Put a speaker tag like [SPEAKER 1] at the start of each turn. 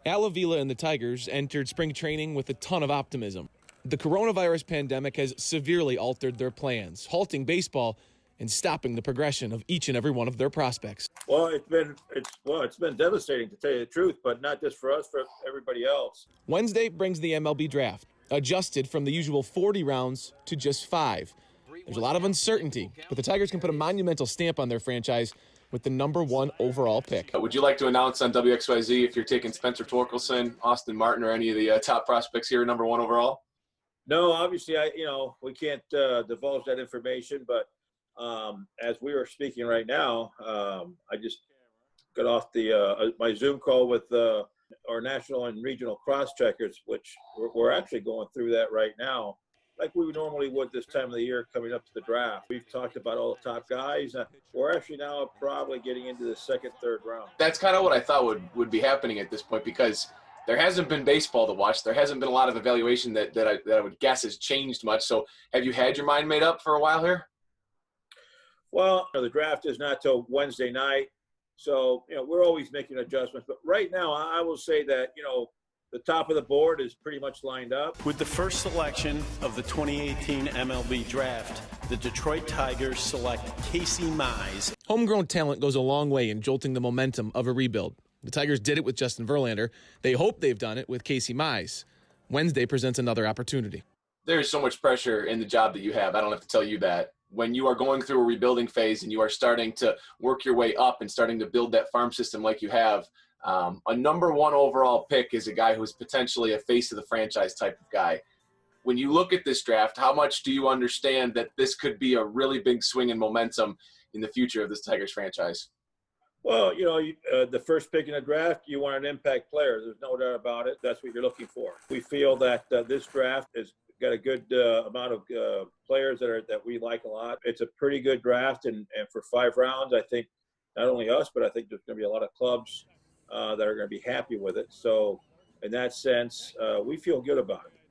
[SPEAKER 1] Al Avila and the Tigers entered spring training with a ton of optimism. The coronavirus pandemic has severely altered their plans, halting baseball and stopping the progression of each and every one of their prospects.
[SPEAKER 2] Well, it's been devastating, to tell you the truth, but not just for us, for everybody else.
[SPEAKER 1] Wednesday brings the MLB Draft, adjusted from the usual 40 rounds to just 5. There's a lot of uncertainty, but the Tigers can put a monumental stamp on their franchise with the #1 overall pick.
[SPEAKER 3] Would you like to announce on WXYZ if you're taking Spencer Torkelson, Austin Martin, or any of the top prospects here, #1 overall?
[SPEAKER 2] No, obviously, we can't divulge that information, but as we are speaking right now, I just got off the my Zoom call with our national and regional cross-checkers, which we're actually going through that right now, like we normally would this time of the year coming up to the draft. We've talked about all the top guys. We're actually now probably getting into the second, third round.
[SPEAKER 3] That's kind of what I thought would be happening at this point, because there hasn't been baseball to watch. There hasn't been a lot of evaluation that I would guess has changed much. So have you had your mind made up for a while here?
[SPEAKER 2] Well, the draft is not till Wednesday night. So, we're always making adjustments. But right now, I will say that, the top of the board is pretty much lined up.
[SPEAKER 4] With the first selection of the 2018 MLB Draft, the Detroit Tigers select Casey Mize.
[SPEAKER 1] Homegrown talent goes a long way in jolting the momentum of a rebuild. The Tigers did it with Justin Verlander. They hope they've done it with Casey Mize. Wednesday presents another opportunity.
[SPEAKER 3] There's so much pressure in the job that you have. I don't have to tell you that. When you are going through a rebuilding phase and you are starting to work your way up and starting to build that farm system like you have, a #1 overall pick is a guy who's potentially a face of the franchise type of guy. When you look at this draft, how much do you understand that this could be a really big swing in momentum in the future of this Tigers franchise?
[SPEAKER 2] Well, the first pick in the draft, you want an impact player. There's no doubt about it. That's what you're looking for. We feel that this draft has got a good amount of players that we like a lot. It's a pretty good draft, and for 5 rounds, I think not only us, but I think there's going to be a lot of clubs that are going to be happy with it. So in that sense, we feel good about it.